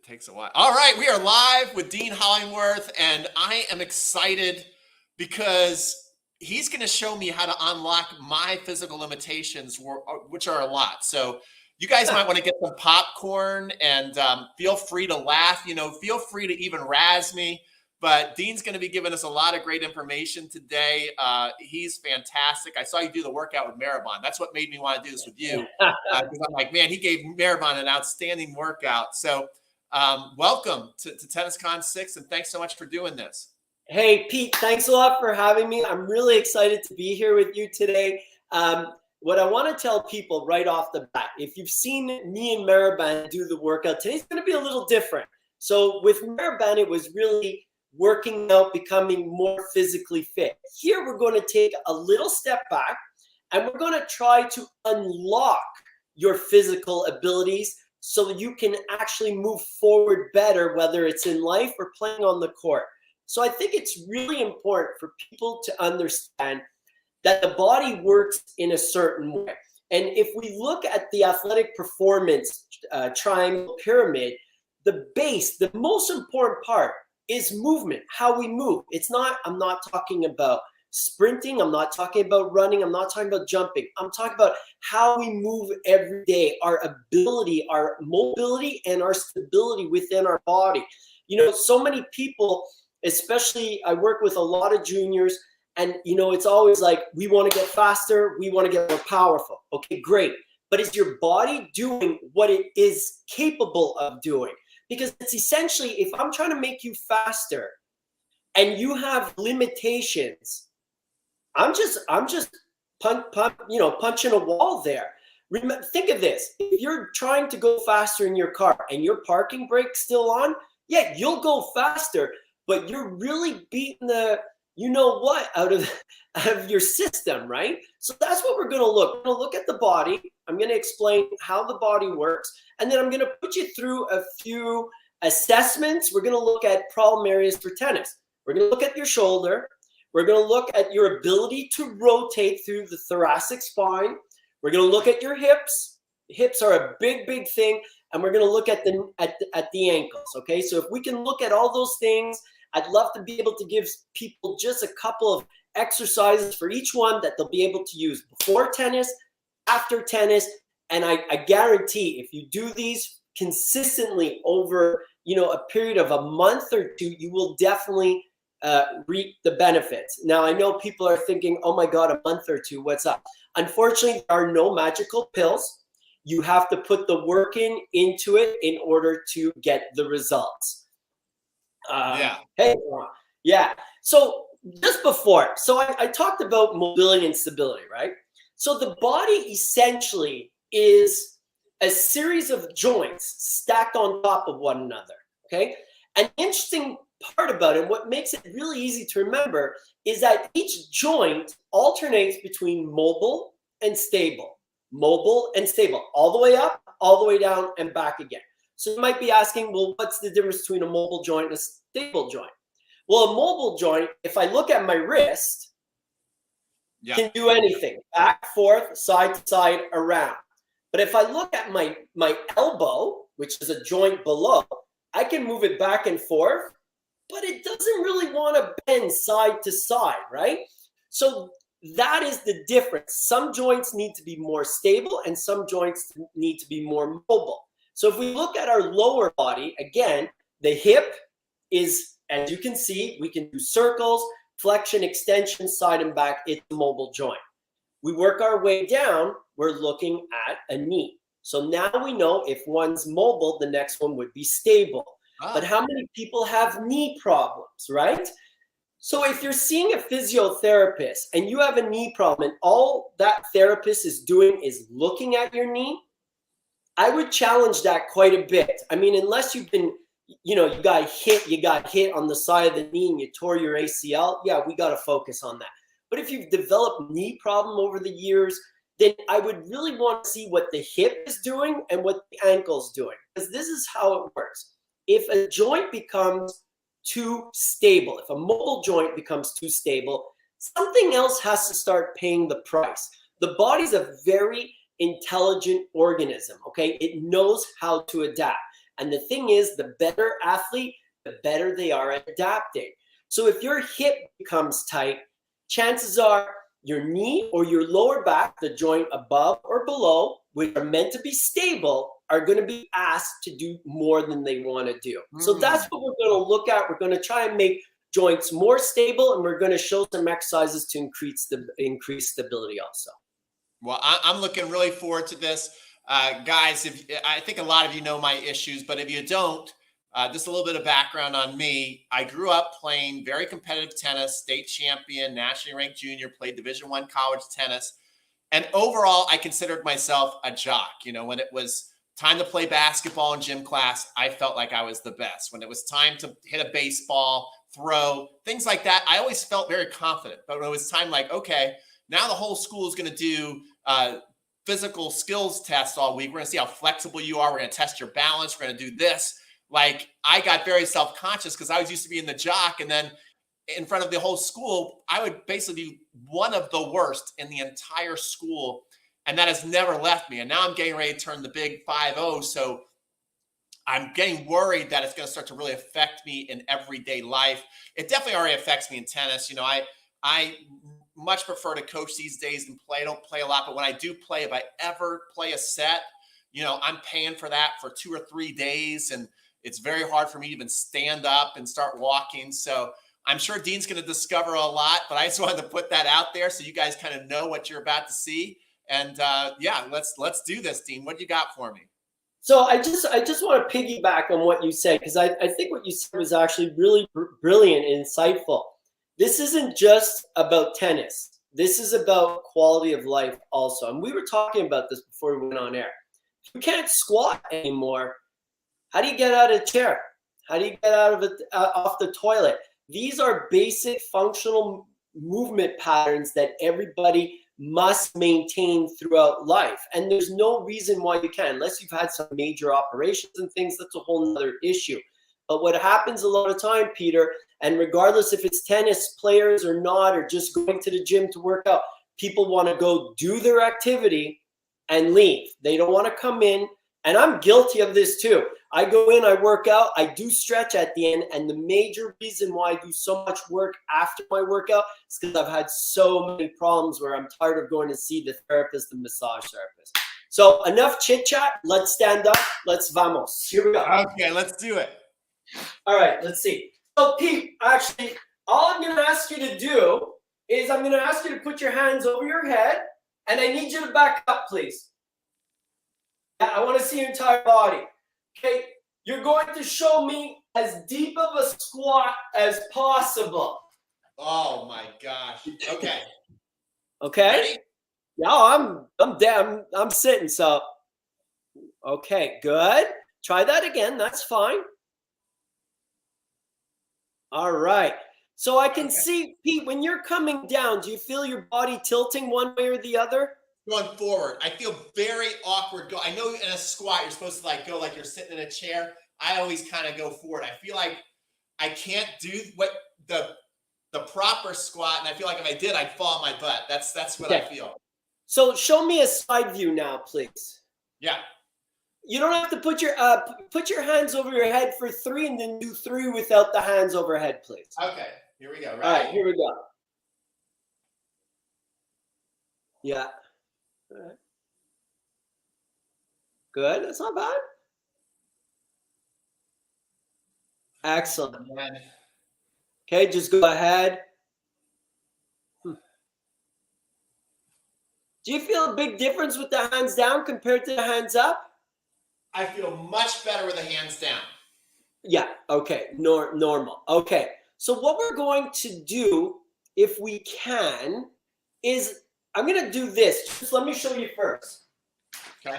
It takes a while. All right, we are live with Dean Hollingworth, and I am excited because he's going to show me how to unlock my physical limitations, which are a lot. So you guys might want to get some popcorn and feel free to laugh. Feel free to even razz me. But Dean's going to be giving us a lot of great information today. He's fantastic. I saw you do the workout with Maribon. That's what made me want to do this with you. Because I'm like, man, he gave Maribon an outstanding workout. So welcome to TennisCon 6, and thanks so much for doing this. Hey, Pete, thanks a lot for having me. I'm really excited to be here with you today. What I want to tell people right off the bat, if you've seen me and Maribon do the workout, today's going to be a little different. So with Maribon, it was really working out, becoming more physically fit. Here, we're going to take a little step back, and we're going to try to unlock your physical abilities so that you can actually move forward better, whether it's in life or playing on the court. So I think it's really important for people to understand that the body works in a certain way. And if we look at the athletic performance triangle pyramid, the base, the most important part is movement, how we move. I'm not talking about sprinting. I'm not talking about running. I'm not talking about jumping. I'm talking about how we move every day, our ability, our mobility, and our stability within our body. So many people, especially I work with a lot of juniors, and it's always like, we want to get faster, we want to get more powerful. Okay, great. But is your body doing what it is capable of doing? Because it's essentially, if I'm trying to make you faster and you have limitations, I'm just punching a wall there. Think of this. If you're trying to go faster in your car and your parking brake's still on, yeah, you'll go faster, but you're really beating the out of your system, right? So that's what we're going to look. We're going to look at the body. I'm going to explain how the body works, and then I'm going to put you through a few assessments. We're going to look at problem areas for tennis. We're going to look at your shoulder. We're going to look at your ability to rotate through the thoracic spine. We're going to look at your hips. Hips are a big, big thing, and we're going to look at the ankles. Okay, so if we can look at all those things, I'd love to be able to give people just a couple of exercises for each one that they'll be able to use before tennis, after tennis, and I guarantee if you do these consistently over a period of a month or two, you will definitely reap the benefits. Now, I know people are thinking, oh my God, a month or two, what's up? Unfortunately, there are no magical pills. You have to put the work into it in order to get the results. So just before, I talked about mobility and stability, right? So the body essentially is a series of joints stacked on top of one another, okay? An interesting part about it, what makes it really easy to remember, is that each joint alternates between mobile and stable, all the way up, all the way down, and back again. So you might be asking, well, what's the difference between a mobile joint and a stable joint? Well, a mobile joint, if I look at my wrist, can do anything, back, forth, side to side, around. But if I look at my elbow, which is a joint below, I can move it back and forth, but it doesn't really want to bend side to side, right? So that is the difference. Some joints need to be more stable and some joints need to be more mobile. So if we look at our lower body, again, the hip is, as you can see, we can do circles, flexion, extension, side and back. It's a mobile joint. We work our way down, we're looking at a knee. So now we know if one's mobile, the next one would be stable. But how many people have knee problems, right? So if you're seeing a physiotherapist and you have a knee problem and all that therapist is doing is looking at your knee, I would challenge that quite a bit. I mean, unless you've been, you got hit on the side of the knee and you tore your ACL, yeah, we got to focus on that. But if you've developed knee problem over the years, then I would really want to see what the hip is doing and what the ankle's doing, because this is how it works. If a joint becomes too stable, if a mobile joint becomes too stable, something else has to start paying the price. The body's a very intelligent organism, okay? It knows how to adapt. And the thing is, the better athlete, the better they are at adapting. So if your hip becomes tight, chances are your knee or your lower back, the joint above or below, which are meant to be stable, are going to be asked to do more than they want to do. So that's what we're going to look at. We're going to try and make joints more stable, and we're going to show some exercises to increase stability also. Well, I'm looking really forward to this. Guys, I think a lot of you know my issues, but if you don't, just a little bit of background on me. I grew up playing very competitive tennis, state champion, nationally ranked junior, played Division I college tennis. And overall, I considered myself a jock. You know, when it was time to play basketball in gym class, I felt like I was the best. When it was time to hit a baseball, throw, things like that, I always felt very confident. But when it was time like, okay, now the whole school is going to do physical skills tests all week. We're going to see how flexible you are. We're going to test your balance. We're going to do this. Like, I got very self-conscious because I was used to being the jock. And then in front of the whole school, I would basically be one of the worst in the entire school. And that has never left me. And now I'm getting ready to turn the big 5-0. So I'm getting worried that it's going to start to really affect me in everyday life. It definitely already affects me in tennis. You know, I much prefer to coach these days than play. I don't play a lot, but when I do play, if I ever play a set, you know, I'm paying for that for 2 or 3 days. And it's very hard for me to even stand up and start walking. So I'm sure Dean's going to discover a lot, but I just wanted to put that out there so you guys kind of know what you're about to see. And yeah, let's do this, Dean. What do you got for me? So I just want to piggyback on what you said, because I think what you said was actually really brilliant and insightful. This isn't just about tennis. This is about quality of life also. And we were talking about this before we went on air. If you can't squat anymore, how do you get out of the chair? How do you get out of it, off the toilet? These are basic functional movement patterns that everybody must maintain throughout life. And there's no reason why you can't, unless you've had some major operations and things. That's a whole nother issue. But what happens a lot of time, Peter, and regardless if it's tennis players or not, or just going to the gym to work out, people want to go do their activity and leave. They don't want to come in. And I'm guilty of this too. I go in, I work out, I do stretch at the end. And the major reason why I do so much work after my workout is because I've had so many problems where I'm tired of going to see the therapist, the massage therapist. So enough chit chat. Let's stand up. Let's vamos. Here we go. Okay, let's do it. All right, let's see. So Pete, actually, all I'm going to ask you to do is I'm going to ask you to put your hands over your head, and I need you to back up, please. I want to see your entire body. Okay, you're going to show me as deep of a squat as possible. Oh my gosh. Okay. Okay. Ready? Yeah, I'm sitting. So, okay, good. Try that again. That's fine. All right. So I can see, Pete, when you're coming down, do you feel your body tilting one way or the other? Going forward, I feel very awkward. I know in a squat, you're supposed to like go like you're sitting in a chair. I always kind of go forward. I feel like I can't do what the proper squat, and I feel like if I did, I'd fall on my butt. That's what I feel. So show me a side view now, please. Yeah. You don't have to put your hands over your head for 3 and then do 3 without the hands overhead, please. Okay. Here we go. Right. All right, here we go. Yeah. All right. Good. That's not bad. Excellent. Okay, just go ahead. Do you feel a big difference with the hands down compared to the hands up? I feel much better with the hands down. Yeah. Okay. Normal. Okay. So what we're going to do, if we can, is I'm going to do this. Just let me show you first. Okay.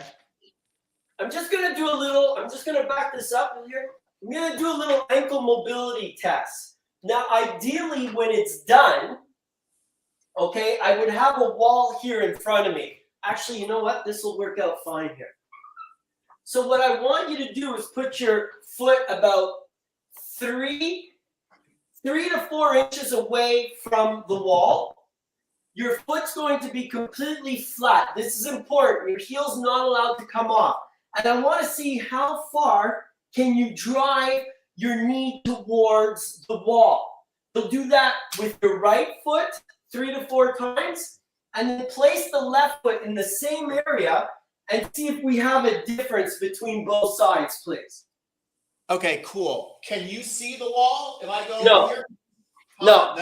I'm just going to back this up here. I'm going to do a little ankle mobility test. Now, ideally, when it's done, okay, I would have a wall here in front of me. Actually, you know what? This will work out fine here. So what I want you to do is put your foot about 3 to 4 inches away from the wall. Your foot's going to be completely flat. This is important. Your heel's not allowed to come off. And I want to see how far can you drive your knee towards the wall? You'll do that with your right foot 3 to 4 times, and then place the left foot in the same area and see if we have a difference between both sides, please. Okay, cool. Can you see the wall if I go No. over here? No.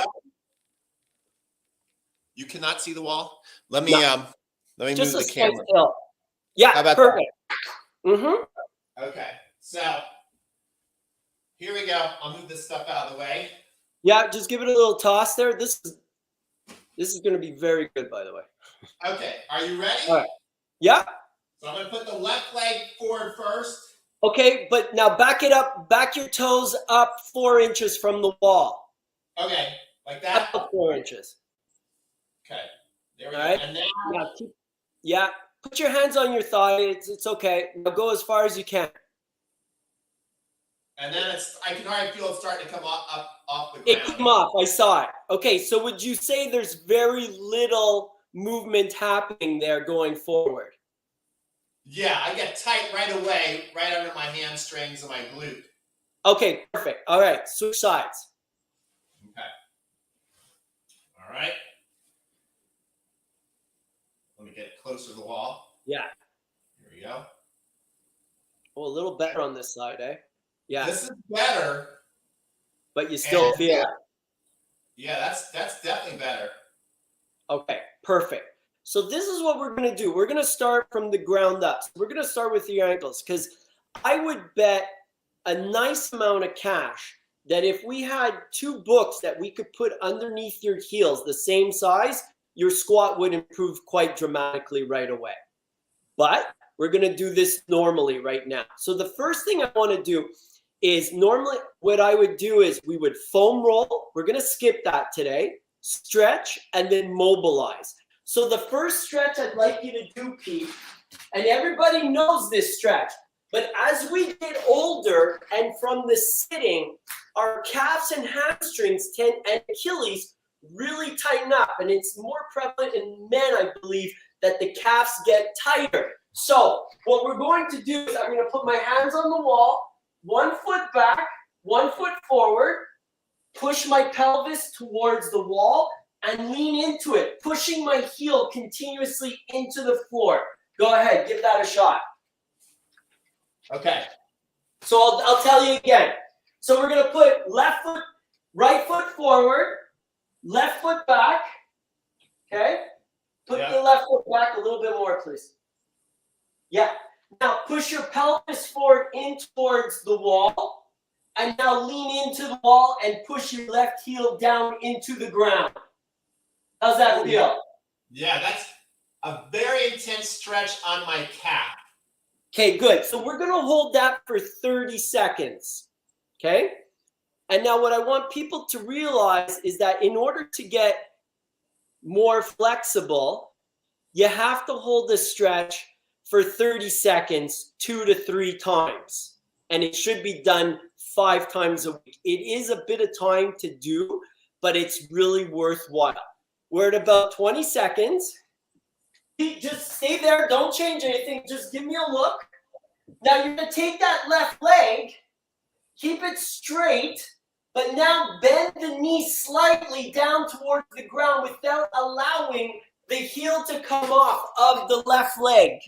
You cannot see the wall? Let me move Just the a slight camera. hill. Yeah, How about perfect. Mm-hmm. Okay, so here we go. I'll move this stuff out of the way. Yeah, just give it a little toss there. This is going to be very good, by the way. Okay, are you ready? All right. Yeah. So I'm going to put the left leg forward first. Okay, but now back it up. Back your toes up 4 inches from the wall. Okay, like that? Up 4 inches. Okay, there we All go. right. And now, Put your hands on your thigh. It's okay. Now go as far as you can. and then I can already feel it starting to come up off the It ground. came off. I saw it. Okay, so would you say there's very little movement happening there going forward? Yeah, I get tight right away, right under my hamstrings and my glute. Okay, perfect. All right, switch sides. Okay. All right. Let me get closer to the wall. Yeah. Here we go. Oh, a little better on this side, eh? Yeah. This is better. But you still feel it. Yeah, that's definitely better. Okay, perfect. So this is what we're going to do. We're going to start from the ground up. We're going to start with your ankles because I would bet a nice amount of cash that if we had 2 books that we could put underneath your heels the same size, your squat would improve quite dramatically right away. But we're going to do this normally right now. So the first thing I want to do is normally what I would do is we would foam roll. We're going to skip that today. Stretch and then mobilize. So the first stretch I'd like you to do, Pete, and everybody knows this stretch, but as we get older and from the sitting, our calves and hamstrings and Achilles really tighten up, and it's more prevalent in men, I believe, that the calves get tighter. So what we're going to do is I'm going to put my hands on the wall, 1 foot back, 1 foot forward, push my pelvis towards the wall and lean into it, pushing my heel continuously into the floor. Go ahead, give that a shot. Okay. So I'll tell you again. So we're going to put left foot, right foot forward, left foot back. Okay? Put the left foot back a little bit more, please. Yeah. Now push your pelvis forward in towards the wall. And now lean into the wall and push your left heel down into the ground. How's that feel? Yeah, that's a very intense stretch on my calf. Okay, good. So we're going to hold that for 30 seconds. Okay? And now what I want people to realize is that in order to get more flexible, you have to hold the stretch for 30 seconds 2 to 3 times. And it should be done 5 times a week. It is a bit of time to do, but it's really worthwhile. We're at about 20 seconds. Just stay there. Don't change anything. Just give me a look. Now you're going to take that left leg, keep it straight, but now bend the knee slightly down towards the ground without allowing the heel to come off of the left leg.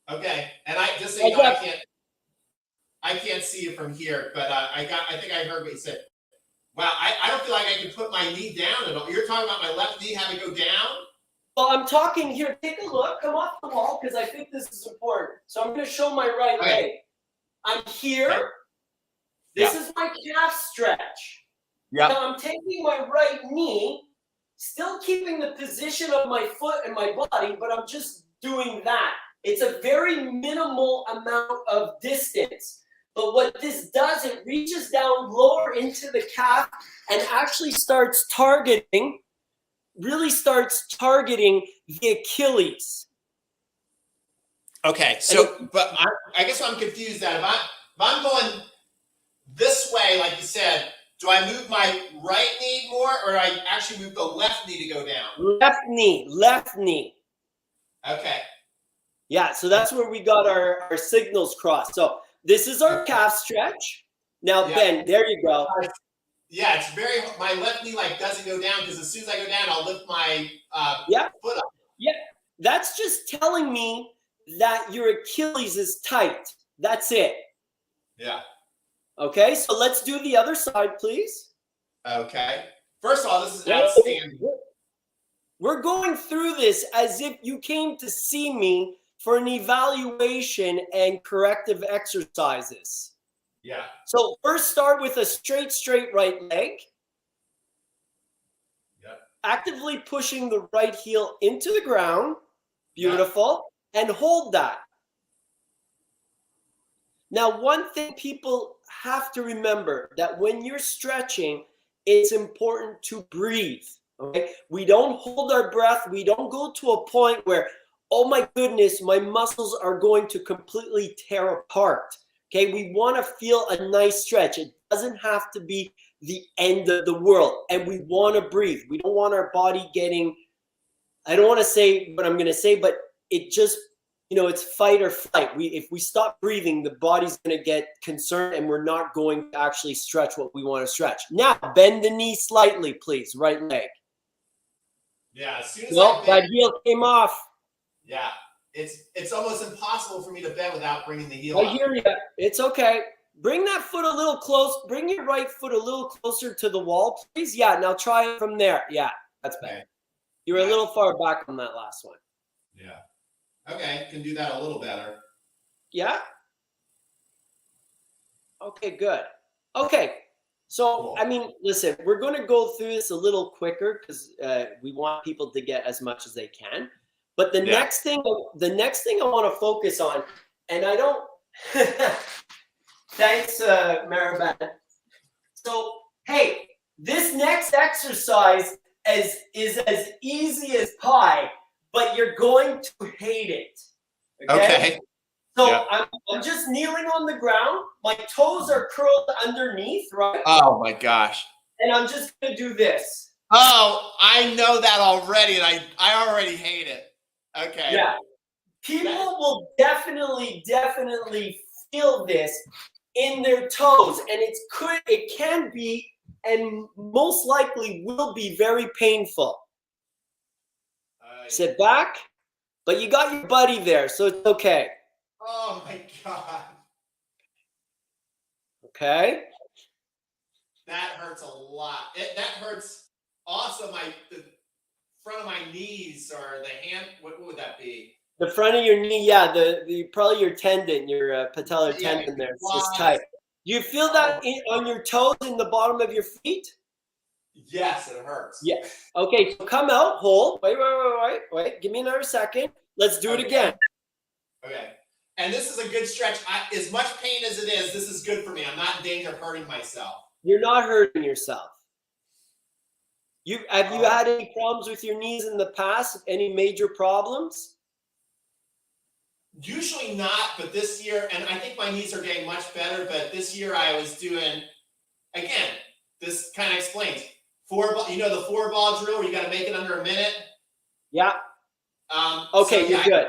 Okay, and I just so you know, I can't see you from here, but I think I heard what you said. Wow, I don't feel like I can put my knee down at all. You're talking about my left knee having to go down? Well, I'm talking here. Take a look. Come off the wall because I think this is important. So I'm going to show my right leg. I'm here. Okay. This is my calf stretch. Yeah. Now I'm taking my right knee, still keeping the position of my foot and my body, but I'm just doing that. It's a very minimal amount of distance. But what this does, it reaches down lower into the calf and actually really starts targeting the Achilles. Okay, so, but I guess I'm confused that if I'm going this way, like you said, do I move my right knee more or do I actually move the left knee to go down? Left knee. Okay. Yeah, so that's where we got our signals crossed. So This is our calf stretch. Now, Yeah. Ben, there you go. Yeah, it's very, my left knee like doesn't go down because as soon as I go down, I'll lift my foot up. Yeah, that's just telling me that your Achilles is tight. That's it. Yeah. Okay, so let's do the other side, please. Okay. First of all, this is outstanding. We're going through this as if you came to see me for an evaluation and corrective exercises. Yeah. So first start with a straight right leg. Yep. Actively pushing the right heel into the ground. Beautiful. Yep. And hold that. Now, one thing people have to remember that when you're stretching, it's important to breathe. Okay? We don't hold our breath. We don't go to a point where, oh my goodness, my muscles are going to completely tear apart. Okay, we want to feel a nice stretch. It doesn't have to be the end of the world. And we want to breathe. We don't want our body getting, I don't want to say what I'm going to say, but it just, it's fight or flight. If we stop breathing, the body's going to get concerned and we're not going to actually stretch what we want to stretch. Now, bend the knee slightly, please. Right leg. Yeah, as soon as that heel came off. Yeah, it's almost impossible for me to bend without bringing the heel I up. hear you. It's okay. Bring that foot a little close. Bring your right foot a little closer to the wall, please. Yeah, now try it from there. Yeah, that's better. Okay. You were a little far back on that last one. Yeah. Okay, can do that a little better. Yeah? Okay, good. Okay, so, cool. I mean, listen, we're going to go through this a little quicker because we want people to get as much as they can. But the next thing I want to focus on, and I don't, thanks, Maribel. So, hey, this next exercise is as easy as pie, but you're going to hate it. Okay. So I'm just kneeling on the ground. My toes are curled underneath, right? Oh my gosh. And I'm just going to do this. Oh, I know that already, and I already hate it. Okay. Yeah. People will definitely feel this in their toes, and it can be, and most likely will be, very painful. Sit back, but you got your buddy there, so it's okay. Oh my God. Okay. That hurts a lot. That hurts also the front of my knees or the hand. What would that be? The front of your knee, yeah. The probably your tendon, your patellar tendon there. It's just tight. Do you feel that on your toes in the bottom of your feet? Yes, it hurts. Yeah. Okay, so come out, hold. Wait. Give me another second. Let's do it again. Okay. And this is a good stretch. As much pain as it is, this is good for me. I'm not in danger of hurting myself. You're not hurting yourself. Have you had any problems with your knees in the past? Any major problems? Usually not, but this year, and I think my knees are getting much better, but this year I was doing, again, this kind of explains. The 4-ball drill where you got to make it under a minute? Yeah. Okay, you're good.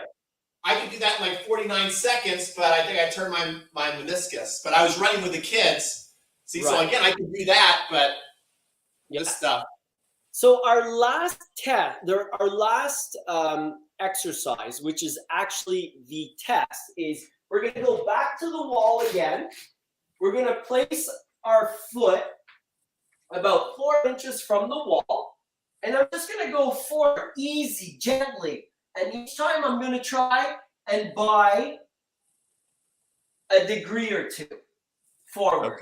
I could do that in like 49 seconds, but I think I turned my meniscus. But I was running with the kids. See, so again, I could do that, but this stuff. So our last exercise, which is actually the test, is we're going to go back to the wall again. We're going to place our foot about 4 inches from the wall. And I'm just going to go forward, easy, gently. And each time I'm going to try and buy a degree or two forward.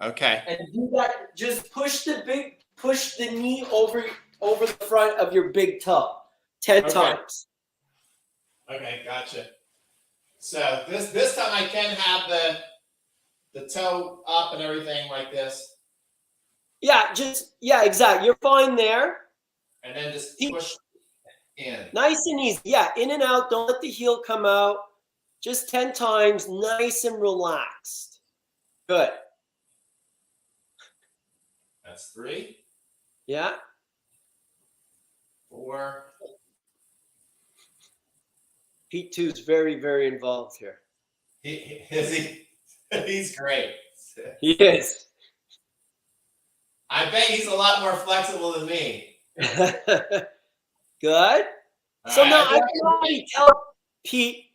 Okay. And do that. Just push the knee over the front of your big toe 10 times. Okay, gotcha. So this time I can have the toe up and everything like this. Yeah, exactly. You're fine there. And then just push in. Nice and easy. Yeah, in and out. Don't let the heel come out. Just 10 times, nice and relaxed. Good. That's 3. Yeah. 4. Pete 2 is very, very involved here. He's great. He is. I bet he's a lot more flexible than me. Good. So All now right, I can already tell Pete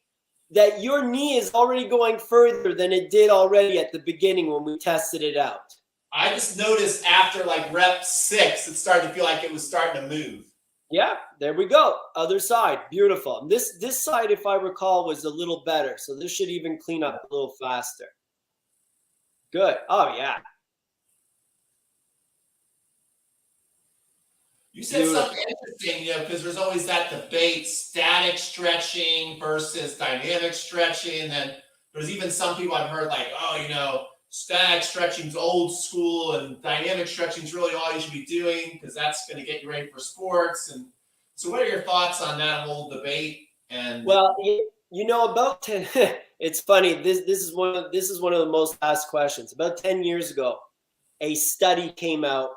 that your knee is already going further than it did already at the beginning when we tested it out. I just noticed after like rep 6, it started to feel like it was starting to move. Yeah, there we go. Other side, beautiful. And this side, if I recall, was a little better. So this should even clean up a little faster. Good. Oh yeah. You said something interesting, because there's always that debate, static stretching versus dynamic stretching. And then there's even some people I've heard like, oh, static stretching's old school and dynamic stretching's really all you should be doing because that's going to get you ready for sports. And so what are your thoughts on that whole debate? And well, about 10 it's funny. This is one of the most asked questions. About 10 years ago, a study came out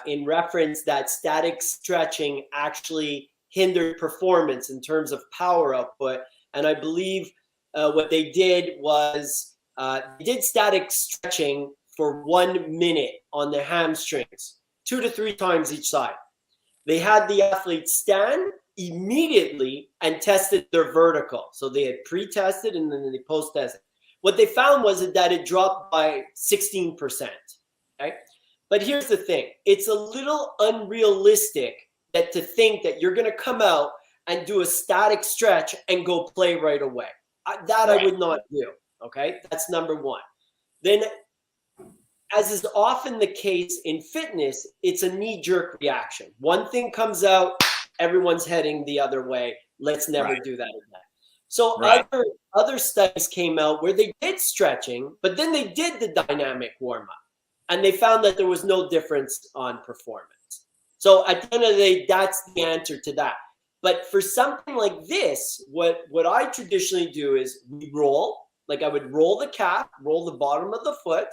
in reference that static stretching actually hindered performance in terms of power output. And I believe what they did was they did static stretching for 1 minute on their hamstrings, 2 to 3 times each side. They had the athletes stand immediately and tested their vertical. So they had pre-tested and then they post-tested. What they found was that it dropped by 16%. Okay? But here's the thing. It's a little unrealistic to think that you're going to come out and do a static stretch and go play right away. That I would not do. Okay? That's number one. Then, as is often the case in fitness, it's a knee-jerk reaction. One thing comes out, everyone's heading the other way. Let's never do that again. So other studies came out where they did stretching, but then they did the dynamic warm-up. And they found that there was no difference on performance. So at the end of the day, that's the answer to that. But for something like this, what I traditionally do is we roll. Like I would roll the calf, roll the bottom of the foot.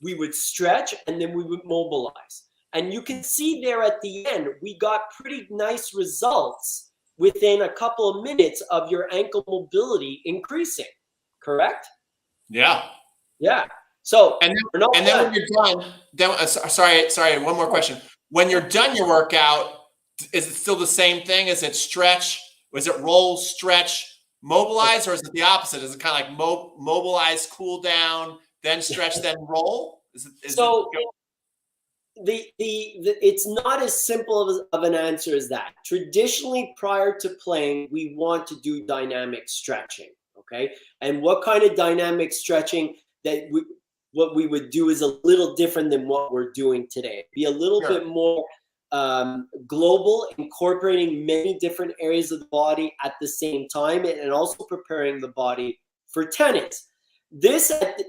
We would stretch, and then we would mobilize. And you can see there at the end, we got pretty nice results within a couple of minutes of your ankle mobility increasing. Correct? Yeah. Yeah. So and then when you're done, sorry, one more question. When you're done your workout, is it still the same thing? Is it stretch? Is it roll, stretch, mobilize, or is it the opposite? Is it kind of like mobilize, cool down, then stretch, then roll? It's not as simple of an answer as that. Traditionally, prior to playing, we want to do dynamic stretching. Okay, and what kind of dynamic stretching what we would do is a little different than what we're doing today. Be a little bit more global, incorporating many different areas of the body at the same time, and also preparing the body for tennis.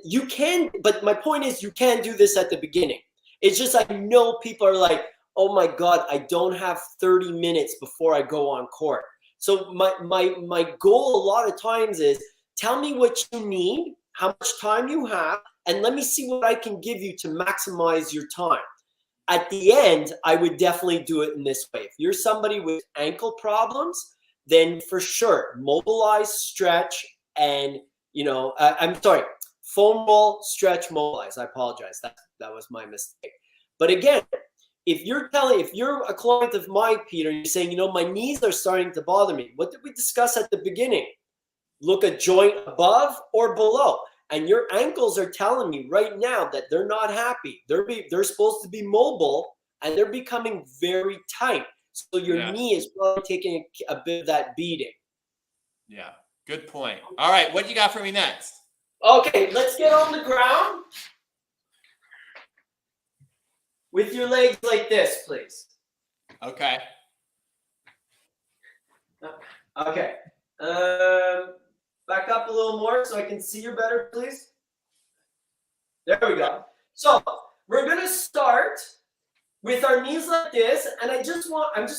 You can, but my point is you can do this at the beginning. It's just I know people are like, oh my God, I don't have 30 minutes before I go on court. So my goal a lot of times is tell me what you need, how much time you have, and let me see what I can give you to maximize your time. At the end, I would definitely do it in this way. If you're somebody with ankle problems, then for sure, mobilize, stretch, and, I'm sorry, foam roll, stretch, mobilize. I apologize. That was my mistake. But again, if you're a client of mine, Peter, and you're saying, my knees are starting to bother me. What did we discuss at the beginning? Look a joint above or below. And your ankles are telling me right now that they're not happy. They're supposed to be mobile, and they're becoming very tight. So your knee is probably taking a bit of that beating. Yeah, good point. All right, what you got for me next? Okay, let's get on the ground with your legs like this, please. Okay. Okay. Back up a little more so I can see you better, please. There we go. So we're going to start with our knees like this, and I'm just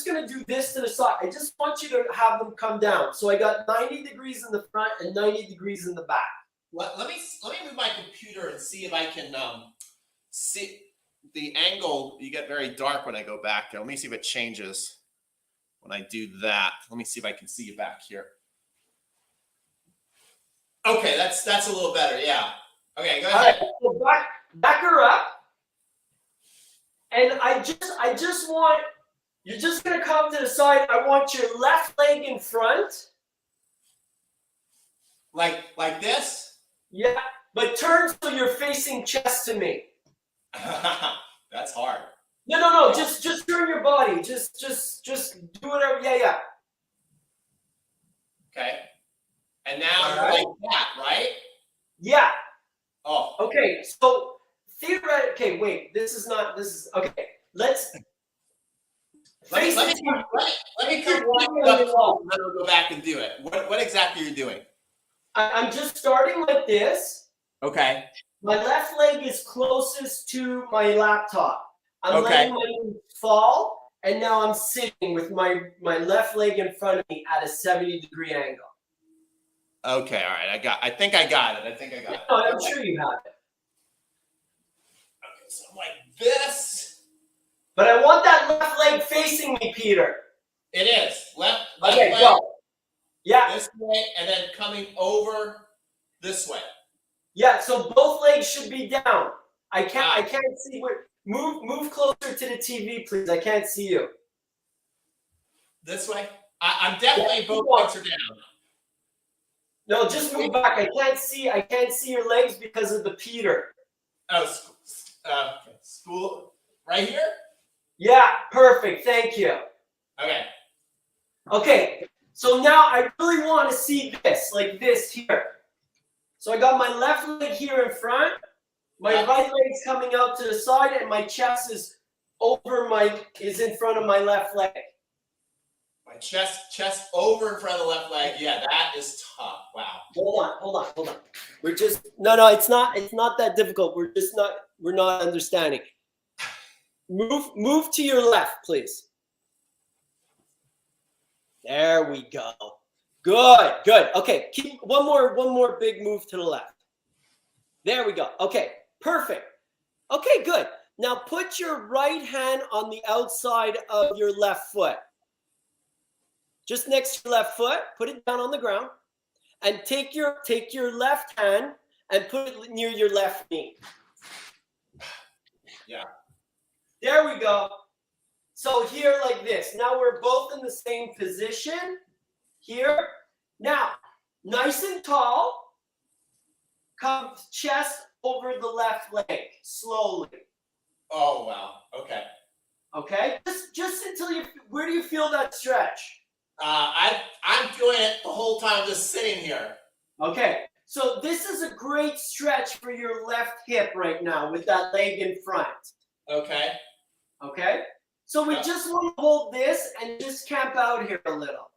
going to do this to the side. I just want you to have them come down. So I got 90 degrees in the front and 90 degrees in the back. Let me move my computer and see if I can see the angle. You get very dark when I go back there. Let me see if it changes when I do that. Let me see if I can see you back here. Okay, that's a little better. Yeah. Okay, go All right, ahead. so back her up. And I just want, you're just gonna come to the side. I want your left leg in front. Like this? Yeah, but turn so you're facing chest to me. That's hard. No. Just turn your body. Just do whatever. Yeah. Okay. And now All you're right. like that, right? Yeah. Oh. Okay. So theoretically, okay. Wait. This is okay. Let's. Let me come wind up close, and then we'll go back and do it. What exactly are you doing? I'm just starting like this. Okay. My left leg is closest to my laptop. I'm Okay. letting my knee fall, and now I'm sitting with my left leg in front of me at a 70-degree angle. Okay, all right. I think I got it. No, I'm sure you have it. Okay, so I'm like this. But I want that left leg facing me, Peter. It is. Left Okay, leg go. Yeah. this way, and then coming over this way. Yeah, so both legs should be down. I can't see where. Move closer to the TV, please. I can't see you. This way? I'm definitely both legs are down. No, just move back. I can't see your legs because of the Peter. Oh, school right here? Yeah, perfect. Thank you. Okay. Okay, so now I really want to see this, like this here. So I got my left leg here in front, my right leg's coming out to the side, and my chest is in front of my left leg. My chest over in front of the left leg. Yeah, that is tough. Wow. Hold on. We're just no, it's not that difficult. We're not understanding. Move to your left, please. There we go. Good. Okay, keep one more big move to the left. There we go. Okay, perfect. Okay, good. Now put your right hand on the outside of your left foot. Just next to your left foot, put it down on the ground, and take your left hand and put it near your left knee. Yeah. There we go. So here like this. Now we're both in the same position. Here. Now, nice and tall. Come chest over the left leg, slowly. Oh, wow. Okay. Okay? Just until where do you feel that stretch? I'm feeling it the whole time just sitting here. Okay. So this is a great stretch for your left hip right now with that leg in front. Okay. Okay? So we just want to hold this and just camp out here a little.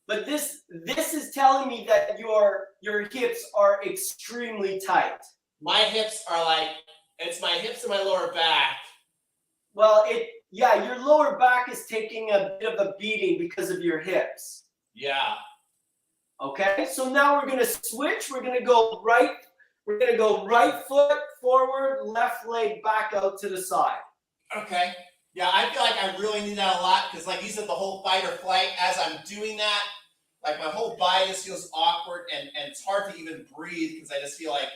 But this is telling me that your hips are extremely tight. My hips are like, it's my hips and my lower back. Well, your lower back is taking a bit of a beating because of your hips. Yeah. Okay, so now we're gonna switch. We're gonna go right foot forward, left leg back out to the side. Okay. Yeah, I feel like I really need that a lot because, like you said, the whole fight or flight, as I'm doing that, like my whole body just feels awkward and it's hard to even breathe because I just feel like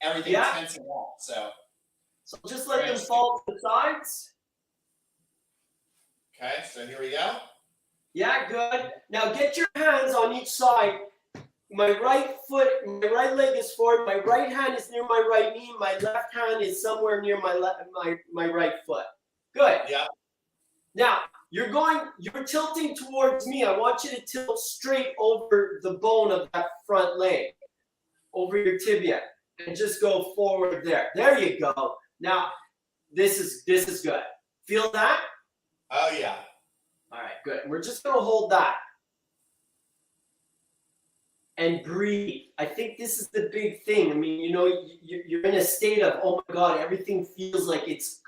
everything's tensing up. So just let them fall to the sides. Okay, so here we go. Yeah, good. Now get your hands on each side. My right leg is forward. My right hand is near my right knee. My left hand is somewhere near my right foot. Good. Yeah. Now you're tilting towards me. I want you to tilt straight over the bone of that front leg, over your tibia, and just go forward there. There you go. Now this is good. Feel that? Oh yeah. All right, good. We're just gonna hold that and breathe. I think this is the big thing. I mean, you're in a state of, oh my God, everything feels like it's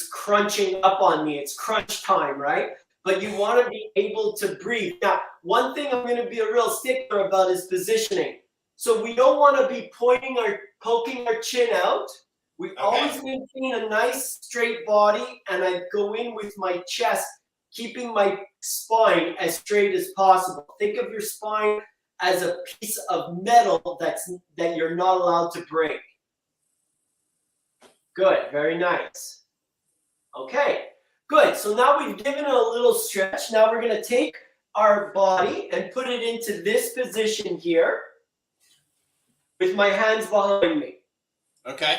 crunching up on me. It's crunch time, right? But you want to be able to breathe. Now, one thing I'm going to be a real stickler about is positioning. So we don't want to be poking our chin out. We always maintain a nice straight body, and I go in with my chest, keeping my spine as straight as possible. Think of your spine as a piece of metal that you're not allowed to break. Good, very nice. Okay, good. So now we've given it a little stretch. Now we're going to take our body and put it into this position here with my hands behind me. Okay.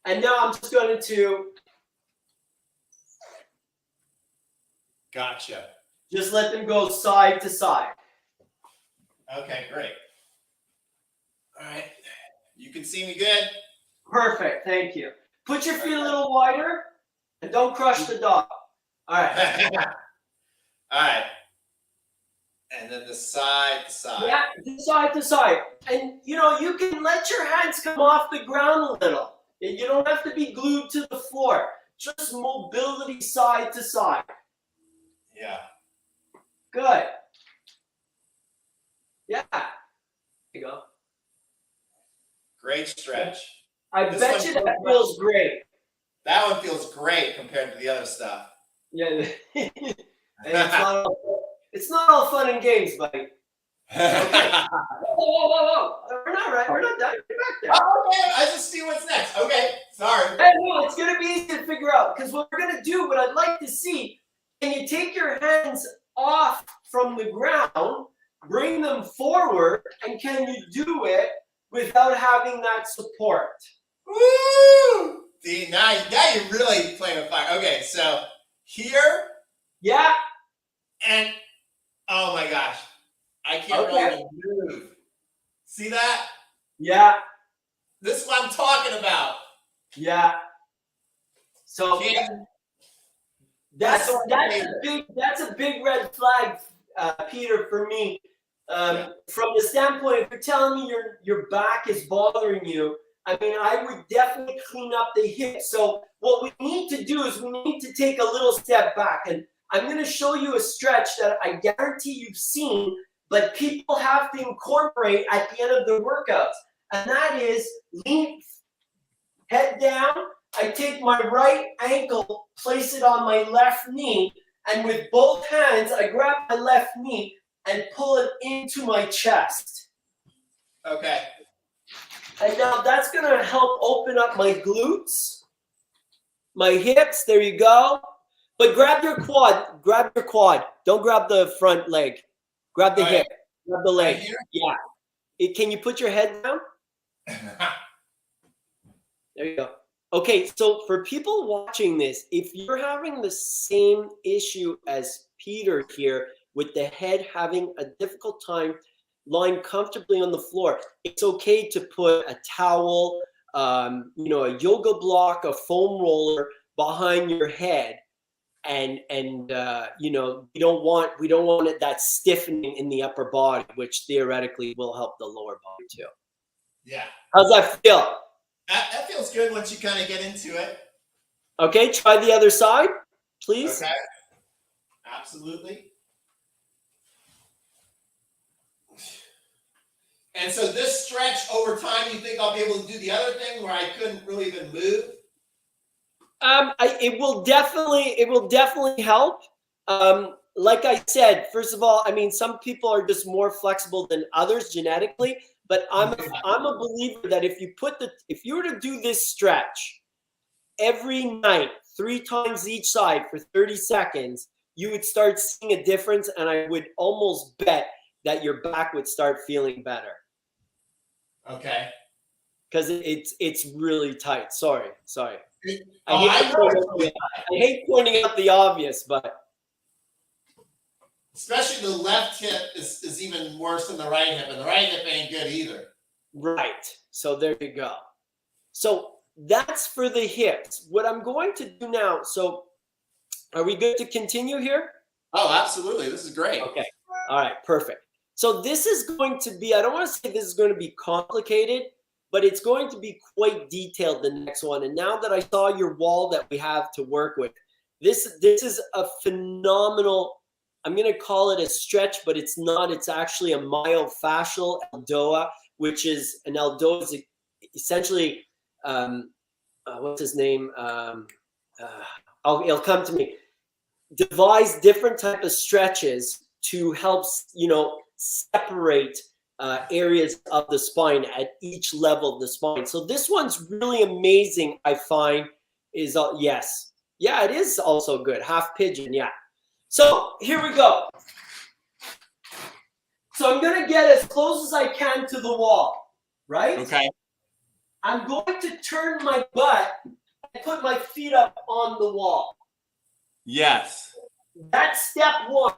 And now I'm just going to Gotcha. just let them go side to side. Okay, great. All right. You can see me good? Perfect, thank you. Put your feet a little wider and don't crush the dog. All right. All right. And then the side to side. Yeah, side to side. And you know, you can let your hands come off the ground a little. You don't have to be glued to the floor. Just mobility side to side. Yeah. Good. Yeah. There you go. Great stretch. I This bet one you that feels feels great. That one feels great compared to the other stuff. Yeah. And it's not all fun and games, buddy. Okay. Whoa. We're not right. We're not done. Get back there. Oh, okay. I just see what's next. Okay. Sorry. Hey, no, it's gonna be easy to figure out because what we're gonna do, what I'd like to see, can you take your hands off from the ground, bring them forward, and can you do it without having that support? Woo! See, now you're really playing with fire. Okay, so here. Yeah. And oh my gosh, I can't really even move. See that? Yeah. This is what I'm talking about. Yeah. So that's a big red flag, Peter, for me. From the standpoint, if you're telling me your back is bothering you, I mean, I would definitely clean up the hips. So what we need to do is we need to take a little step back. And I'm going to show you a stretch that I guarantee you've seen, but people have to incorporate at the end of their workouts. And that is lean, head down. I take my right ankle, place it on my left knee, and with both hands, I grab my left knee and pull it into my chest. Okay. And now that's going to help open up my glutes, my hips. There you go. But grab your quad. Grab your quad. Don't grab the front leg. Grab the hip. Grab the leg. Right here? Yeah. Can you put your head down? There you go. Okay, so for people watching this, if you're having the same issue as Peter here with the head having a difficult time lying comfortably on the floor, it's okay to put a towel, a yoga block, a foam roller behind your head, and we don't want it that stiffening in the upper body, which theoretically will help the lower body too. Yeah. How's that feel? That feels good once you kind of get into it. Okay, try the other side, please. Okay. Absolutely. And so this stretch over time, you think I'll be able to do the other thing where I couldn't really even move? It will definitely help. Like I said, first of all, I mean, some people are just more flexible than others genetically, but I'm a believer that if you were to do this stretch every night, 3 times each side for 30 seconds, you would start seeing a difference, and I would almost bet that your back would start feeling better. Okay. Because it's really tight. Sorry. I hate pointing out the obvious, but especially the left hip is even worse than the right hip, and the right hip ain't good either. right. So there you go. So that's for the hips. What I'm going to do now, so are we good to continue here? Oh, absolutely. This is great. Okay. All right, perfect. So this is going to be, I don't want to say this is going to be complicated, but it's going to be quite detailed, the next one. And now that I saw your wall that we have to work with, this is a phenomenal, I'm going to call it a stretch, but it's not. It's actually a myofascial eldoa, which is an eldoa is essentially, what's his name? It'll come to me. Devise different type of stretches to help, separate areas of the spine at each level of the spine. So this one's really amazing, I find, is yes. Yeah, it is also good. Half pigeon, yeah. So here we go. So I'm going to get as close as I can to the wall, right? Okay. I'm going to turn my butt and put my feet up on the wall. Yes. That's step one.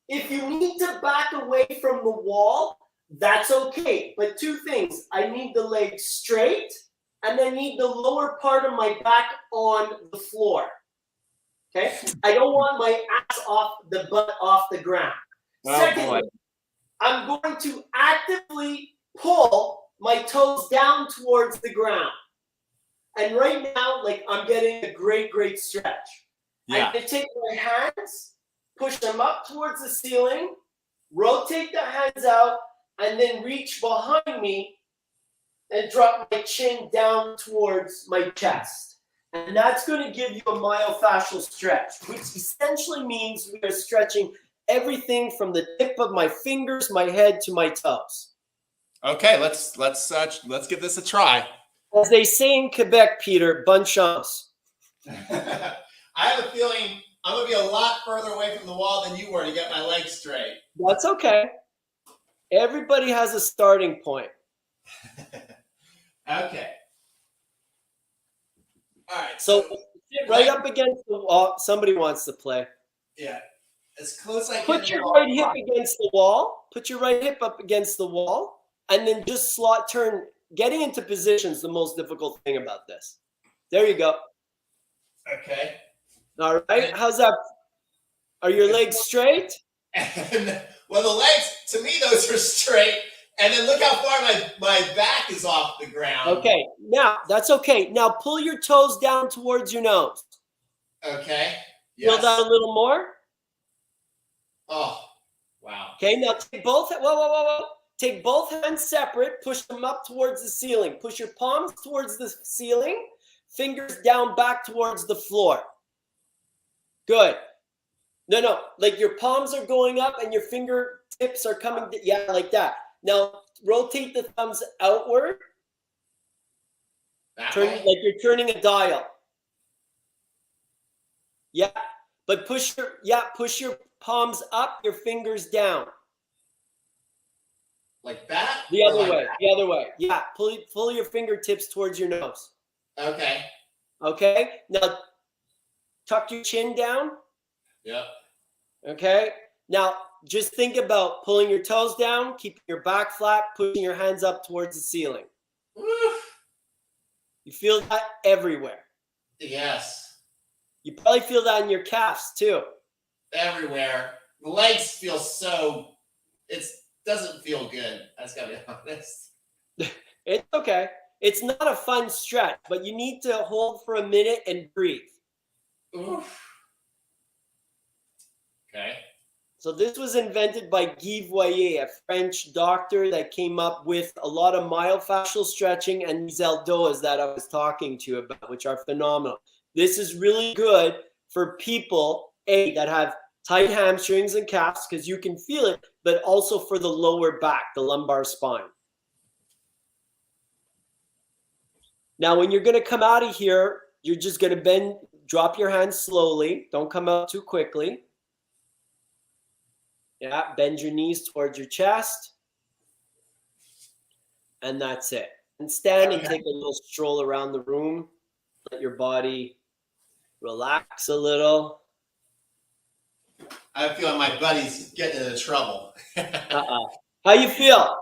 If you need to back away from the wall, that's okay. But two things. I need the legs straight, and I need the lower part of my back on the floor. Okay? I don't want my ass off the butt off the ground. Oh, Secondly, boy. I'm going to actively pull my toes down towards the ground. And right now, like, I'm getting a great, great stretch. Yeah. I'm going to take my hands, push them up towards the ceiling, rotate the hands out, and then reach behind me and drop my chin down towards my chest. And that's going to give you a myofascial stretch, which essentially means we are stretching everything from the tip of my fingers, my head, to my toes. Okay, let's give this a try. As they say in Quebec, Peter, bonne chance. I have a feeling I'm going to be a lot further away from the wall than you were to get my legs straight. That's okay. Everybody has a starting point. Okay. All right. So right up against the wall. Somebody wants to play. Yeah. As close as I can. Put your right hip against the wall. Put your right hip up against the wall. And then just slot turn. Getting into position is the most difficult thing about this. There you go. Okay. All right. How's that? Are your legs straight? Well, the legs, to me, those are straight. And then look how far my back is off the ground. Okay. Now, that's okay. Now, pull your toes down towards your nose. Okay. Yes. Feel that a little more? Oh, wow. Okay. Now, take both. Whoa. Take both hands separate. Push them up towards the ceiling. Push your palms towards the ceiling. Fingers down back towards the floor. Good. No. Like your palms are going up and your fingertips are coming. Yeah, like that. Now, rotate the thumbs outward. Turn like you're turning a dial. Yeah, but push your palms up, your fingers down. Like that? The other way. Yeah, pull your fingertips towards your nose. Okay. Okay. Now, tuck your chin down. Yep. Okay. Now, just think about pulling your toes down, keeping your back flat, pushing your hands up towards the ceiling. Woo. You feel that everywhere. Yes. You probably feel that in your calves too. Everywhere. The legs feel so, it doesn't feel good. I just gotta be honest. It's okay. It's not a fun stretch, but you need to hold for a minute and breathe. Oof. Okay. So this was invented by Guy Voyer, a French doctor that came up with a lot of myofascial stretching and these eldoas that I was talking to you about, which are phenomenal. This is really good for people, that have tight hamstrings and calves, because you can feel it, but also for the lower back, the lumbar spine. Now, when you're going to come out of here, you're just going to bend, drop your hands slowly. Don't come out too quickly. Yeah, bend your knees towards your chest. And that's it. And stand and take a little stroll around the room. Let your body relax a little. I feel my buddy's getting into trouble. How you feel?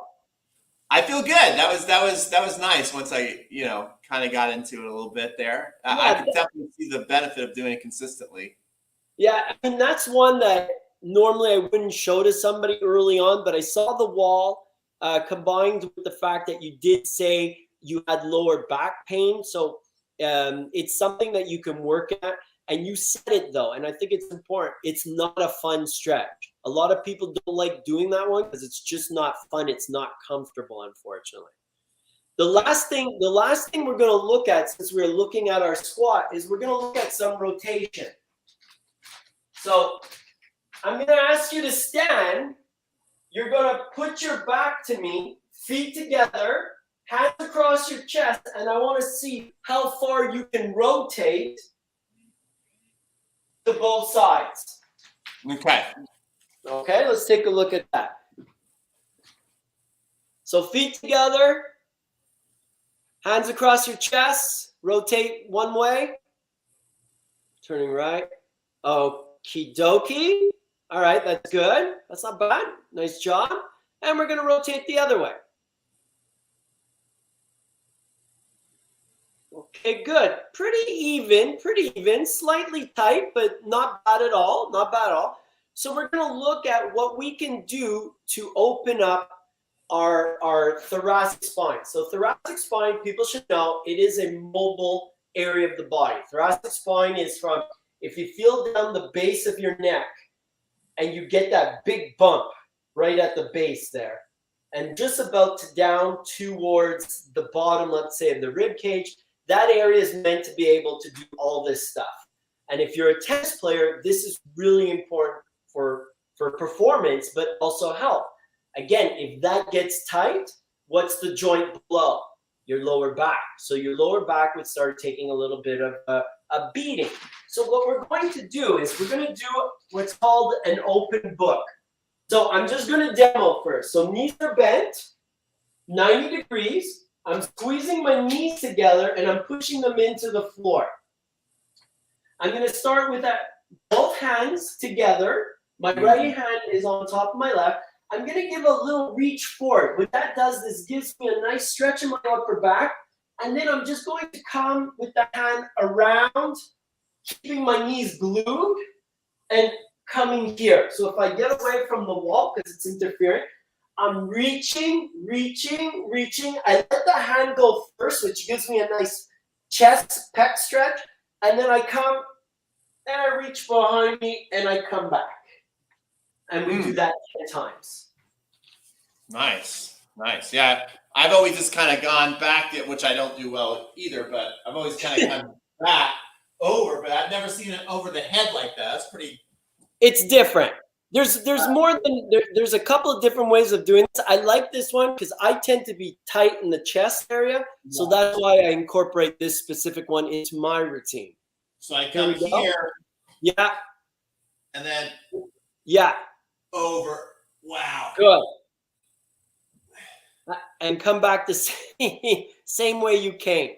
I feel good. That was nice once I, kind of got into it a little bit there. Yeah, I could definitely see the benefit of doing it consistently. Yeah, I mean, that's one that normally I wouldn't show to somebody early on, but I saw the wall combined with the fact that you did say you had lower back pain. So it's something that you can work at. And you said it though, and I think it's important. It's not a fun stretch. A lot of people don't like doing that one because it's just not fun. It's not comfortable, unfortunately. The last thing we're going to look at, since we're looking at our squat, is we're going to look at some rotation. So I'm going to ask you to stand. you're going to put your back to me, feet together, hands across your chest, and I want to see how far you can rotate to both sides. Okay. Okay, let's take a look at that. So feet together, hands across your chest, rotate one way, turning right. Okie dokie. All right, that's good. That's not bad. Nice job. And we're going to rotate the other way. Okay, good. Pretty even, slightly tight, but not bad at all, not bad at all. So we're going to look at what we can do to open up our thoracic spine. So thoracic spine, people should know, it is a mobile area of the body. Thoracic spine is from, if you feel down the base of your neck and you get that big bump right at the base there, and just about to down towards the bottom, let's say, of the rib cage, that area is meant to be able to do all this stuff. And if you're a tennis player, this is really important for performance, but also health. Again, if that gets tight, what's the joint below? Your lower back. So your lower back would start taking a little bit of a beating. So what we're going to do is we're going to do what's called an open book. So I'm just going to demo first. So knees are bent, 90 degrees. I'm squeezing my knees together and I'm pushing them into the floor. I'm going to start with that, both hands together. My right hand is on top of my left. I'm going to give a little reach forward. What that does is gives me a nice stretch in my upper back. And then I'm just going to come with the hand around, keeping my knees glued and coming here. So if I get away from the wall because it's interfering, I'm reaching. I let the hand go first, which gives me a nice chest, pec stretch. And then I come and I reach behind me and I come back. And we do that 10 times. Nice. Yeah, I've always just kind of gone back, which I don't do well either, but I've always kind of gone back over, but I've never seen it over the head like that. That's pretty. It's different. There's more than, there's a couple of different ways of doing this. I like this one because I tend to be tight in the chest area. So that's why I incorporate this specific one into my routine. So I come here. Yeah. And then. Yeah. Over. Wow. Good. And come back the same way you came.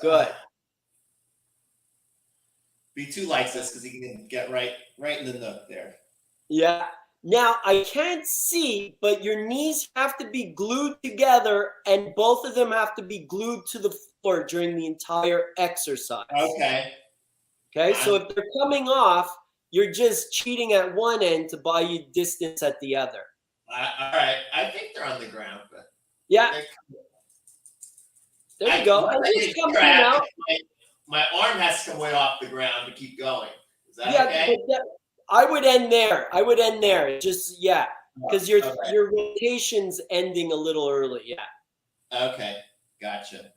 Good. B2 likes this because he can get right in the nook there. Yeah. Now, I can't see, but your knees have to be glued together and both of them have to be glued to the floor during the entire exercise. Okay. Okay, so if they're coming off, you're just cheating at one end to buy you distance at the other. All right. I think they're on the ground, but yeah. There you go. My arm has to come way off the ground to keep going. Is that okay? I would end there. Just because your rotation's ending a little early. Yeah. Okay, gotcha.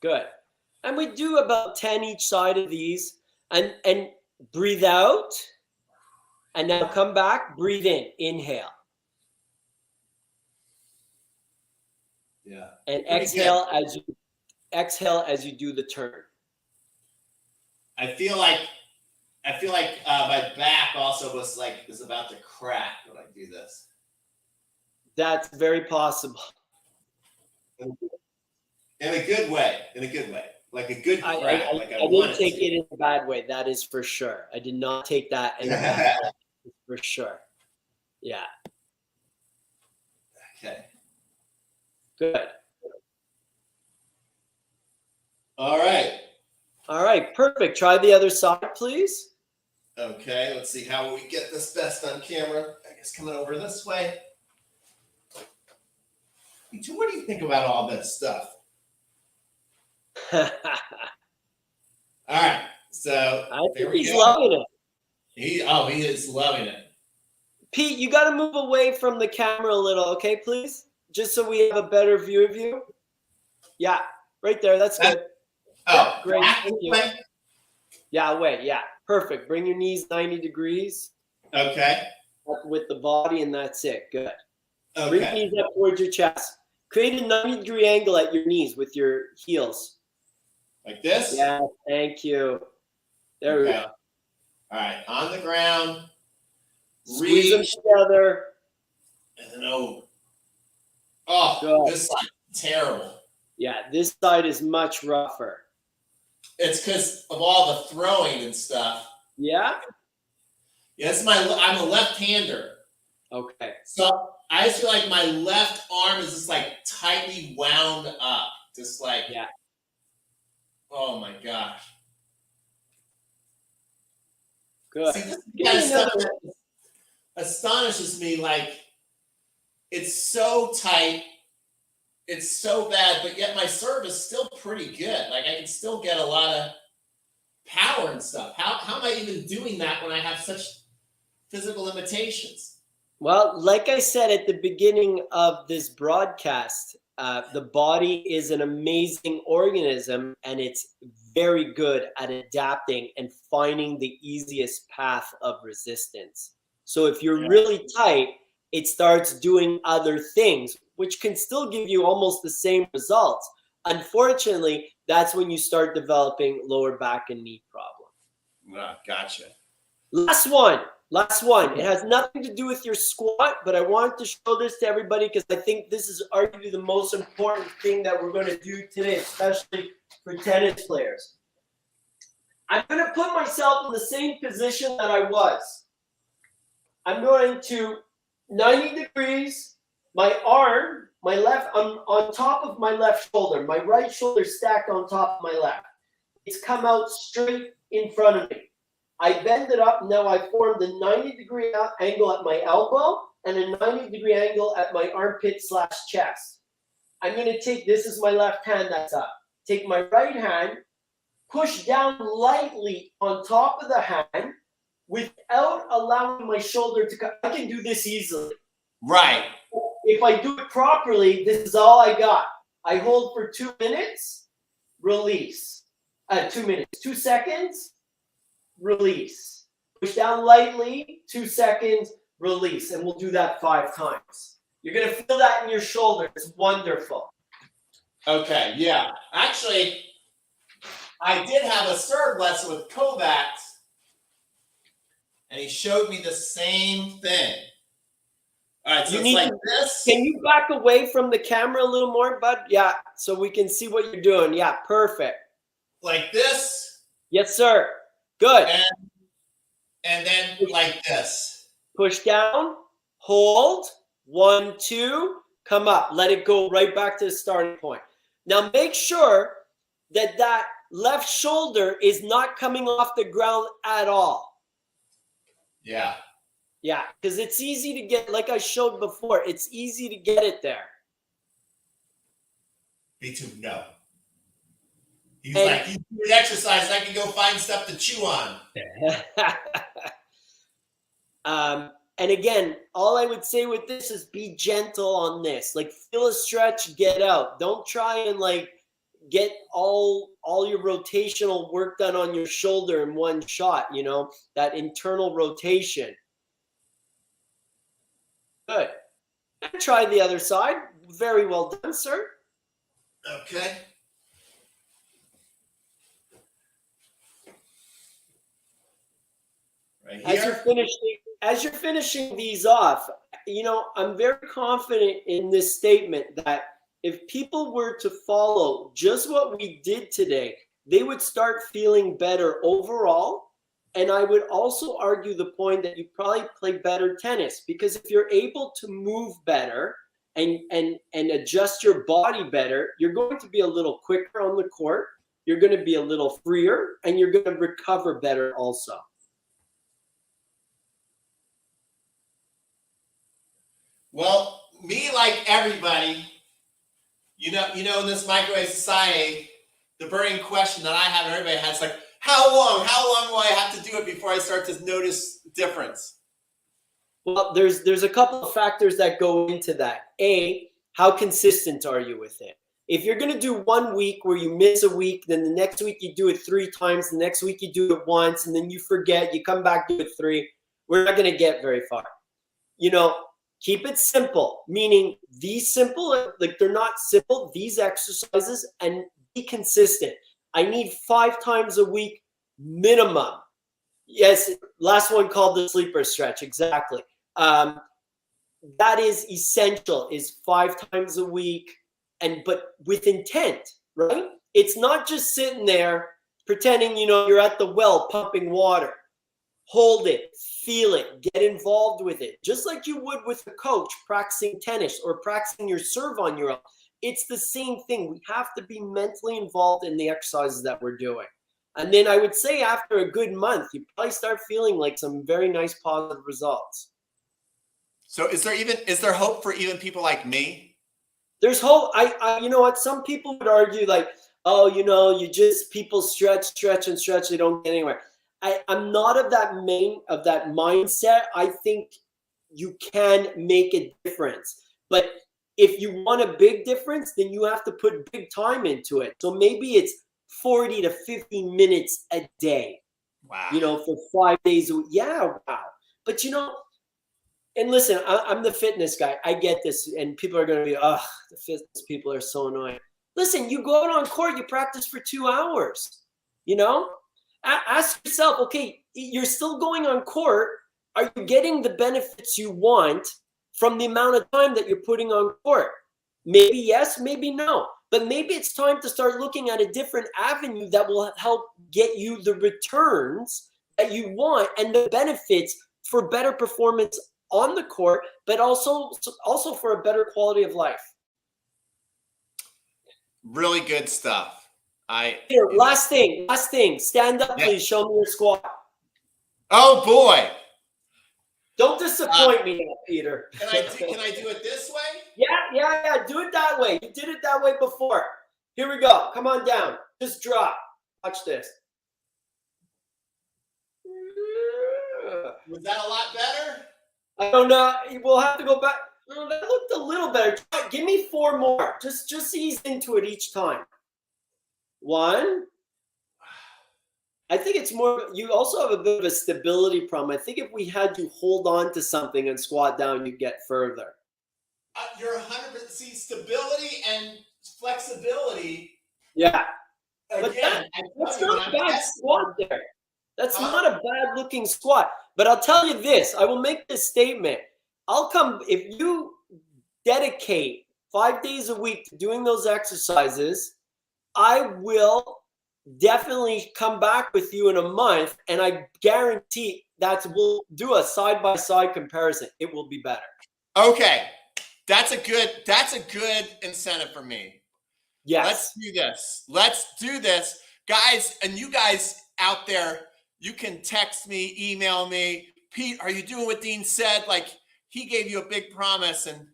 Good. And we do about 10 each side of these. And breathe out. And now come back. Breathe in. Inhale. Yeah. And exhale as you do the turn. I feel like my back also is about to crack when I do this. That's very possible. In a good way. Like a good crack. I didn't take it in a bad way. That is for sure. I did not take that in a bad way. For sure. Yeah. Okay. Good. All right. Perfect. Try the other side, please. Okay. Let's see how we get this best on camera. I guess coming over this way. What do you think about all this stuff? All right. So I think he's loving it. He is loving it. Pete, you got to move away from the camera a little, okay, please? Just so we have a better view of you. Yeah, right there. That's good. Oh, great. Thank you. Yeah, away. Yeah. Perfect. Bring your knees 90 degrees Okay. up with the body, and that's it. Good. Bring your Okay. knees up towards your chest. Create a 90-degree angle at your knees with your heels. Like this? Yeah, thank you. There we Okay. go. All right. On the ground. Squeeze them Reach. together. And then over. Oh, Good. this side. Terrible. Yeah, this side is much rougher. It's because of all the throwing and stuff. Yeah? Yeah, I'm a left-hander. Okay. So I just feel like my left arm is just like tightly wound up. Just like, Yeah. Oh my gosh. Good. See, this kind of stuff astonishes me. Like, it's so tight. It's so bad, but yet my serve is still pretty good. Like, I can still get a lot of power and stuff. How am I even doing that when I have such physical limitations? Well, like I said at the beginning of this broadcast, the body is an amazing organism, and it's very good at adapting and finding the easiest path of resistance. So if you're really tight, it starts doing other things, which can still give you almost the same results. Unfortunately, that's when you start developing lower back and knee problems. Gotcha. Last one. It has nothing to do with your squat, but I wanted to show this to everybody because I think this is arguably the most important thing that we're going to do today, especially for tennis players. I'm going to put myself in the same position that I was. I'm going to 90 degrees, my arm, my left, on top of my left shoulder, my right shoulder stacked on top of my left. It's come out straight in front of me. I bend it up. Now I formed a 90-degree angle at my elbow and a 90-degree angle at my armpit/chest. I'm going to take, this is my left hand that's up. Take my right hand, push down lightly on top of the hand without allowing my shoulder to come. I can do this easily. Right. If I do it properly, this is all I got. I hold for 2 minutes, release. 2 minutes, 2 seconds, release. Push down lightly, 2 seconds, release. And we'll do that 5 times. You're going to feel that in your shoulder. It's wonderful. Okay, yeah. Actually, I did have a serve lesson with Kovacs, and he showed me the same thing. All right, so it's like this. Can you back away from the camera a little more, bud? Yeah, so we can see what you're doing. Yeah, perfect. Like this. Yes, sir. Good. And then like this. Push down, hold, 1, 2, come up. Let it go right back to the starting point. Now make sure that that left shoulder is not coming off the ground at all. Yeah. Yeah, because it's easy to get, like I showed before, it's easy to get it there. Me too, no. He's like, you do an exercise, I can go find stuff to chew on. And again, all I would say with this is be gentle on this. Like, feel a stretch, get out. Don't try and like get all your rotational work done on your shoulder in one shot, you know, that internal rotation. Good. And try the other side. Very well done, sir. Okay. Right here. As you're finishing these off, you know, I'm very confident in this statement that if people were to follow just what we did today, they would start feeling better overall. And I would also argue the point that you probably play better tennis, because if you're able to move better and adjust your body better, you're going to be a little quicker on the court. You're going to be a little freer, and you're going to recover better also. Well, me, like everybody, you know, in this microwave society, the burning question that I have and everybody has, like, how long will I have to do it before I start to notice difference? Well, there's a couple of factors that go into that. A, how consistent are you with it? If you're going to do 1 week where you miss a week, then the next week you do it 3 times, the next week you do it once, and then you forget, you come back, do it 3, we're not going to get very far. You know, keep it simple, meaning these simple, like they're not simple, these exercises, and be consistent. I need 5 times a week minimum. Yes, last one called the sleeper stretch, exactly. That is essential, is 5 times a week, but with intent, right? It's not just sitting there pretending, you know, you're at the well pumping water. Hold it, feel it, get involved with it. Just like you would with a coach practicing tennis or practicing your serve on your own. It's the same thing. We have to be mentally involved in the exercises that we're doing. And then I would say after a good month, you probably start feeling like some very nice positive results. So is there hope for even people like me? There's hope. I you know what? Some people would argue like, oh, you know, people stretch, and stretch, they don't get anywhere. I'm not of that mindset. I think you can make a difference. But if you want a big difference, then you have to put big time into it. So maybe it's 40 to 50 minutes a day. Wow. You know, for 5 days a week. Yeah, wow. But you know, and listen, I'm the fitness guy. I get this, and people are going to be, the fitness people are so annoying. Listen, you go out on court, you practice for 2 hours. You know, ask yourself, okay, you're still going on court. Are you getting the benefits you want from the amount of time that you're putting on court? Maybe yes, maybe no. But maybe it's time to start looking at a different avenue that will help get you the returns that you want and the benefits for better performance on the court, but also for a better quality of life. Really good stuff. Here, last thing. Stand up, please. Show me your squat. Oh boy! Don't disappoint me, Peter. Can I do it this way? Yeah. Do it that way. You did it that way before. Here we go. Come on down. Just drop. Watch this. Was that a lot better? I don't know. We'll have to go back. Oh, that looked a little better. Give me 4 more. Just ease into it each time. 1. I think it's more, you also have a bit of a stability problem. I think if we had you hold on to something and squat down, you'd get further. You're 100%. See, stability and flexibility. Yeah. Again, that's not a bad squat there. That's not a bad looking squat. But I'll tell you this, I will make this statement. If you dedicate 5 days a week to doing those exercises, I will definitely come back with you in a month, and I guarantee we'll do a side-by-side comparison. It will be better. Okay. That's a good incentive for me. Yes. Let's do this. Guys, and you guys out there, you can text me, email me. Pete, are you doing what Dean said? Like, he gave you a big promise, and,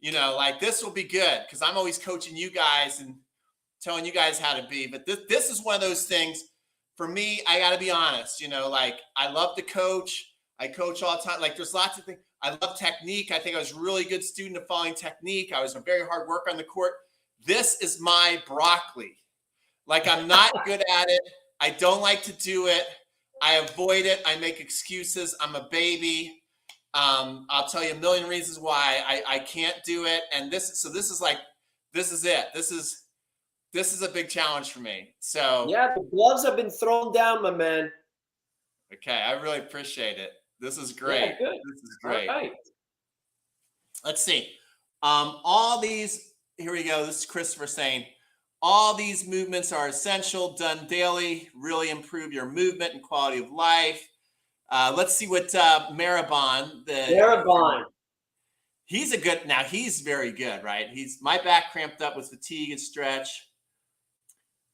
you know, like, this will be good, because I'm always coaching you guys and telling you guys how to be. But this is one of those things, for me, I got to be honest, you know, like, I love to coach. I coach all the time. Like, there's lots of things. I love technique. I think I was a really good student of following technique. I was a very hard worker on the court. This is my broccoli. Like, I'm not good at it. I don't like to do it. I avoid it. I make excuses. I'm a baby. I'll tell you a million reasons why I can't do it. And this is it. This is a big challenge for me. So yeah, the gloves have been thrown down, my man. Okay, I really appreciate it. This is great. Yeah, good. This is great. All right. Let's see. All these, here we go. This is Christopher saying, all these movements are essential, done daily, really improve your movement and quality of life. Let's see what Marabon. He's he's very good, right? My back cramped up with fatigue and stretch.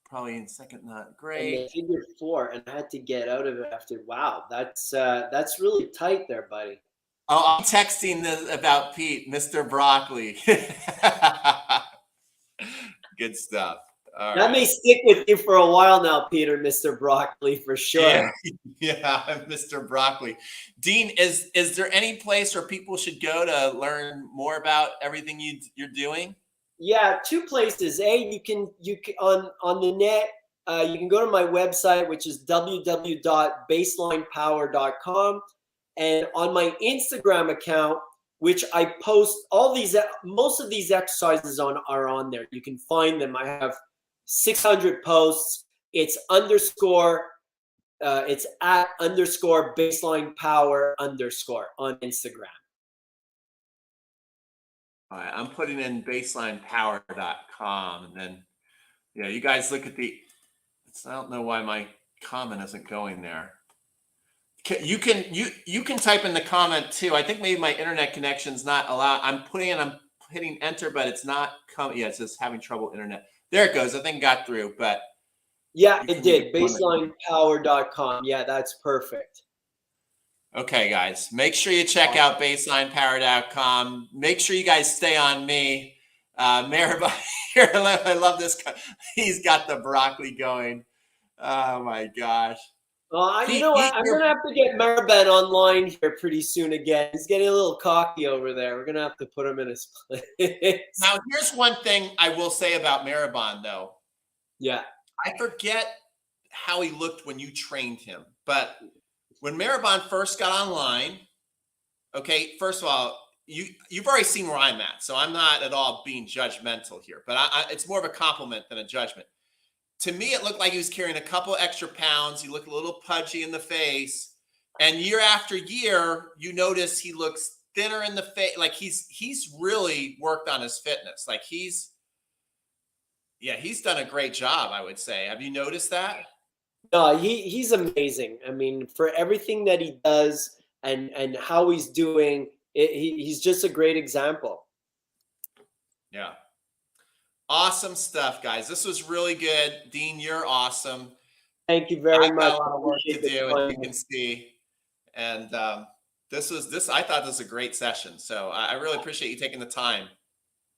Probably in second, not great. And figure 4, and I had to get out of it after. Wow, that's really tight there, buddy. Oh, I'm texting about Pete, Mr. Broccoli. Good stuff. All that may stick with you for a while now, Peter, Mr. Broccoli, for sure. Yeah, Mr. Broccoli. Dean, is there any place where people should go to learn more about everything you're doing? Yeah, two places. You can on the net. You can go to my website, which is www.baselinepower.com, and on my Instagram account, which I post all these, most of these exercises are on there. You can find them. I have 600 posts. It's it's @_ baseline power _ on Instagram. All right, I'm putting in baselinepower.com, and then yeah, you guys look at I don't know why my comment isn't going there. You can type in the comment too. I think maybe my internet connection's not allowed. I'm hitting enter, but it's not coming. Yeah, it says having trouble internet. There it goes. I think it got through, but yeah, it did. Baselinepower.com. Yeah, that's perfect. Okay, guys, make sure you check out baselinepower.com. Make sure you guys stay on me. Maribel here, I love this. He's got the broccoli going. Oh my gosh. You know what? I'm going to have to get Maribel online here pretty soon again. He's getting a little cocky over there. We're going to have to put him in his place. Now, here's one thing I will say about Maribel, though. Yeah. I forget how he looked when you trained him. But when Maribel first got online, okay, first of all, you've already seen where I'm at. So I'm not at all being judgmental here. But it's more of a compliment than a judgment. To me, it looked like he was carrying a couple extra pounds. He looked a little pudgy in the face. And year after year, you notice he looks thinner in the face. Like he's really worked on his fitness. Like he's done a great job, I would say. Have you noticed that? No, he's amazing. I mean, for everything that he does and how he's doing, he's just a great example. Yeah. Awesome stuff, guys. This was really good. Dean, you're awesome. Thank you very much. I've got a lot of work to do, as you can see. And I thought this was a great session. So I really appreciate you taking the time.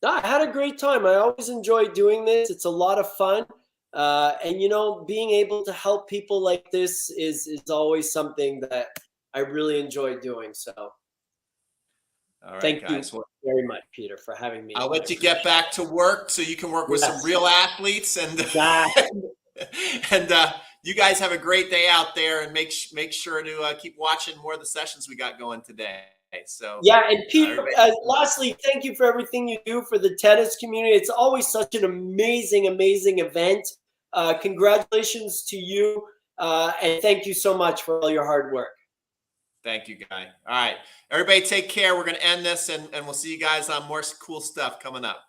I had a great time. I always enjoy doing this. It's a lot of fun. And, you know, being able to help people like this is always something that I really enjoy doing. So All right, thank guys. you very much, Peter, for having me. I'll let you get back to work so you can work with some real athletes. And and you guys have a great day out there, and make sure to keep watching more of the sessions we got going today. So yeah, and Peter, lastly, thank you for everything you do for the tennis community. It's always such an amazing event. Congratulations to you, and thank you so much for all your hard work. Thank you, Guy. All right, everybody take care. We're going to end this, and we'll see you guys on more cool stuff coming up.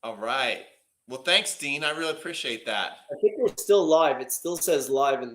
All right. Well, thanks, Dean. I really appreciate that. I think we're still live. It still says live in the